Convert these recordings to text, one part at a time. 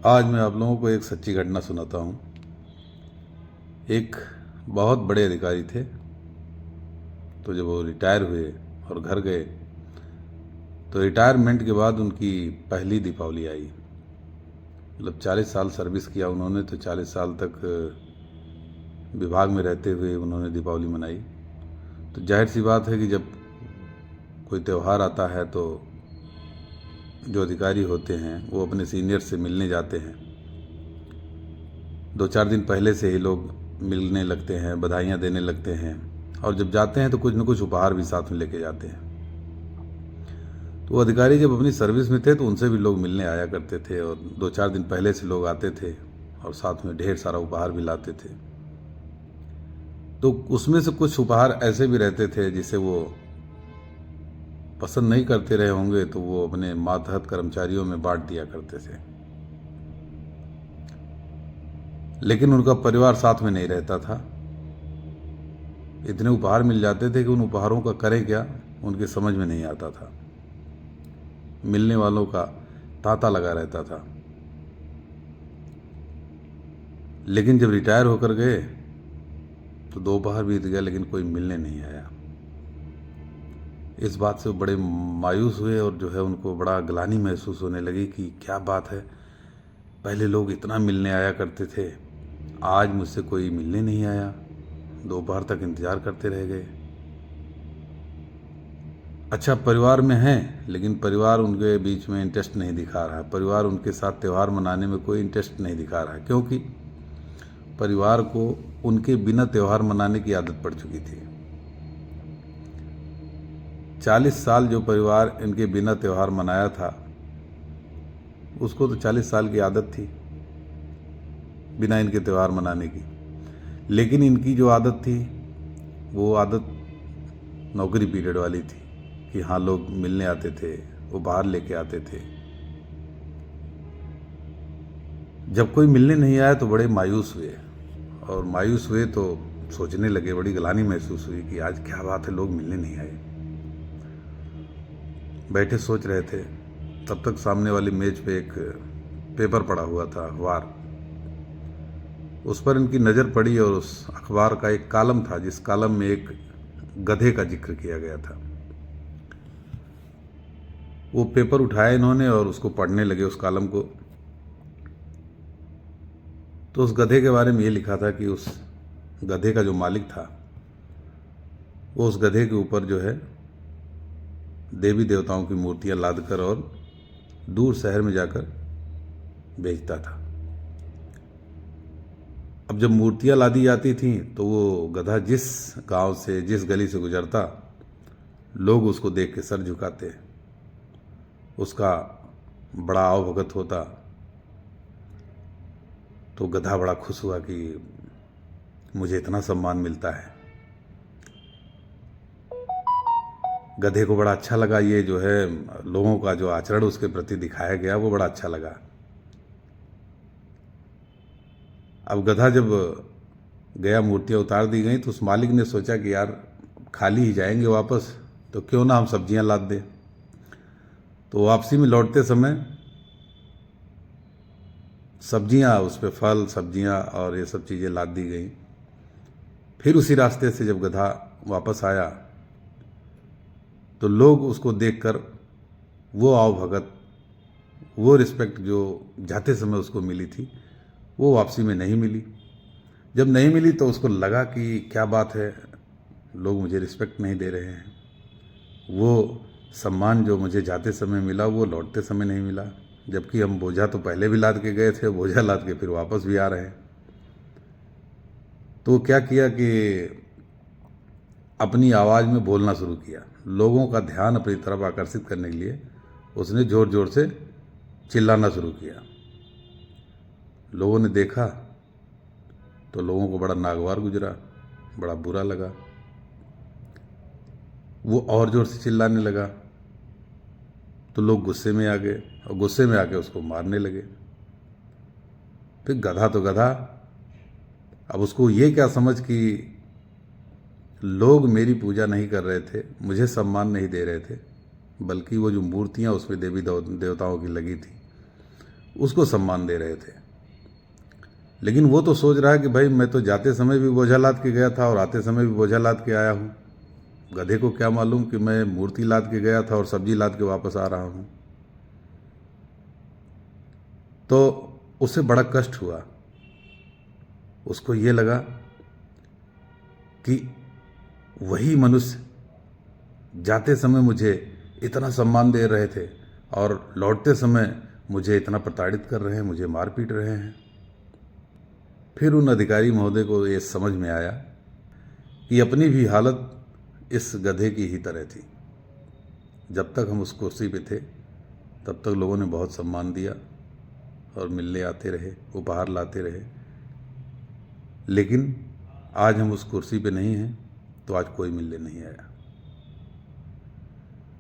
आज मैं आप लोगों को एक सच्ची घटना सुनाता हूँ। एक बहुत बड़े अधिकारी थे, तो जब वो रिटायर हुए और घर गए तो रिटायरमेंट के बाद उनकी पहली दीपावली आई। मतलब 40 साल सर्विस किया उन्होंने, तो 40 साल तक विभाग में रहते हुए उन्होंने दीपावली मनाई। तो जाहिर सी बात है कि जब कोई त्यौहार आता है तो जो अधिकारी होते हैं वो अपने सीनियर से मिलने जाते हैं। 2-4 दिन पहले से ही लोग मिलने लगते हैं, बधाइयाँ देने लगते हैं, और जब जाते हैं तो कुछ न कुछ उपहार भी साथ में लेके जाते हैं। तो वो अधिकारी जब अपनी सर्विस में थे तो उनसे भी लोग मिलने आया करते थे, और 2-4 दिन पहले से लोग आते थे और साथ में ढेर सारा उपहार भी लाते थे। तो उसमें से कुछ उपहार ऐसे भी रहते थे जिसे वो पसंद नहीं करते रहे होंगे, तो वो अपने मातहत कर्मचारियों में बांट दिया करते थे। लेकिन उनका परिवार साथ में नहीं रहता था। इतने उपहार मिल जाते थे कि उन उपहारों का करें क्या उनके समझ में नहीं आता था। मिलने वालों का तांता लगा रहता था। लेकिन जब रिटायर होकर गए तो दोपहर बीत गया लेकिन कोई मिलने नहीं आया। इस बात से वो बड़े मायूस हुए और जो है उनको बड़ा ग्लानि महसूस होने लगी कि क्या बात है, पहले लोग इतना मिलने आया करते थे, आज मुझसे कोई मिलने नहीं आया, दोपहर तक इंतज़ार करते रह गए। अच्छा, परिवार में हैं लेकिन परिवार उनके बीच में इंटरेस्ट नहीं दिखा रहा है। परिवार उनके साथ त्यौहार मनाने में कोई इंटरेस्ट नहीं दिखा रहा है, क्योंकि परिवार को उनके बिना त्यौहार मनाने की आदत पड़ चुकी थी। 40 साल जो परिवार इनके बिना त्यौहार मनाया था उसको तो 40 साल की आदत थी बिना इनके त्यौहार मनाने की। लेकिन इनकी जो आदत थी वो आदत नौकरी पीरियड वाली थी कि हाँ, लोग मिलने आते थे, उपहार लेके आते थे। जब कोई मिलने नहीं आया तो बड़े मायूस हुए, और मायूस हुए तो सोचने लगे, बड़ी ग्लानि महसूस हुई कि आज क्या बात है, लोग मिलने नहीं आए। बैठे सोच रहे थे, तब तक सामने वाली मेज पे एक पेपर पड़ा हुआ था, अखबार। उस पर इनकी नज़र पड़ी और उस अखबार का एक कॉलम था जिस कॉलम में एक गधे का जिक्र किया गया था। वो पेपर उठाया इन्होंने और उसको पढ़ने लगे, उस कॉलम को। तो उस गधे के बारे में ये लिखा था कि उस गधे का जो मालिक था वो उस गधे के ऊपर जो है देवी देवताओं की मूर्तियां लादकर और दूर शहर में जाकर बेचता था। अब जब मूर्तियां लादी जाती थीं तो वो गधा जिस गांव से, जिस गली से गुजरता, लोग उसको देख के सर झुकाते, उसका बड़ा आवभगत होता। तो गधा बड़ा खुश हुआ कि मुझे इतना सम्मान मिलता है। गधे को बड़ा अच्छा लगा, ये जो है लोगों का जो आचरण उसके प्रति दिखाया गया वो बड़ा अच्छा लगा। अब गधा जब गया, मूर्तियाँ उतार दी गई, तो उस मालिक ने सोचा कि यार खाली ही जाएंगे वापस, तो क्यों ना हम सब्जियां लाद दें। तो वापसी में लौटते समय सब्जियां, उस पर फल, सब्जियां और ये सब चीज़ें लाद दी गई। फिर उसी रास्ते से जब गधा वापस आया तो लोग उसको देखकर वो आवभगत, वो रिस्पेक्ट जो जाते समय उसको मिली थी वो वापसी में नहीं मिली। जब नहीं मिली तो उसको लगा कि क्या बात है, लोग मुझे रिस्पेक्ट नहीं दे रहे हैं। वो सम्मान जो मुझे जाते समय मिला वो लौटते समय नहीं मिला, जबकि हम बोझा तो पहले भी लाद के गए थे, बोझा लाद के फिर वापस भी आ रहे हैं। तो वो क्या किया कि अपनी आवाज़ में बोलना शुरू किया। लोगों का ध्यान अपनी तरफ आकर्षित करने के लिए उसने ज़ोर ज़ोर से चिल्लाना शुरू किया। लोगों ने देखा तो लोगों को बड़ा नागवार गुजरा, बड़ा बुरा लगा। वो और ज़ोर से चिल्लाने लगा तो लोग गुस्से में आ गए और गुस्से में आके उसको मारने लगे। फिर गधा तो गधा, अब उसको ये क्या समझ कि लोग मेरी पूजा नहीं कर रहे थे, मुझे सम्मान नहीं दे रहे थे, बल्कि वो जो मूर्तियाँ उसमें देवी देवताओं की लगी थी उसको सम्मान दे रहे थे। लेकिन वो तो सोच रहा है कि भाई मैं तो जाते समय भी बोझा लाद के गया था और आते समय भी बोझा लाद के आया हूँ। गधे को क्या मालूम कि मैं मूर्ति लाद के गया था और सब्जी लाद के वापस आ रहा हूँ। तो उसे बड़ा कष्ट हुआ। उसको ये लगा कि वही मनुष्य जाते समय मुझे इतना सम्मान दे रहे थे और लौटते समय मुझे इतना प्रताड़ित कर रहे हैं, मुझे मार पीट रहे हैं। फिर उन अधिकारी महोदय को ये समझ में आया कि अपनी भी हालत इस गधे की ही तरह थी। जब तक हम उस कुर्सी पे थे तब तक लोगों ने बहुत सम्मान दिया और मिलने आते रहे, उपहार लाते रहे। लेकिन आज हम उस कुर्सी पे नहीं हैं तो आज कोई मिलने नहीं आया।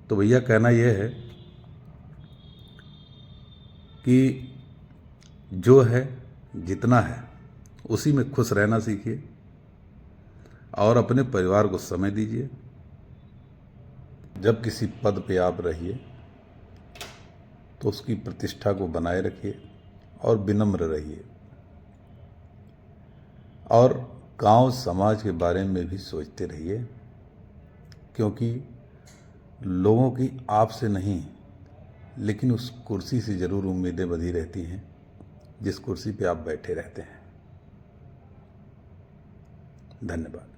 तो भैया कहना यह है कि जो है जितना है उसी में खुश रहना सीखिए और अपने परिवार को समय दीजिए। जब किसी पद पे आप रहिए तो उसकी प्रतिष्ठा को बनाए रखिए और विनम्र रहिए और गांव समाज के बारे में भी सोचते रहिए, क्योंकि लोगों की आपसे नहीं लेकिन उस कुर्सी से ज़रूर उम्मीदें बंधी रहती हैं जिस कुर्सी पे आप बैठे रहते हैं। धन्यवाद।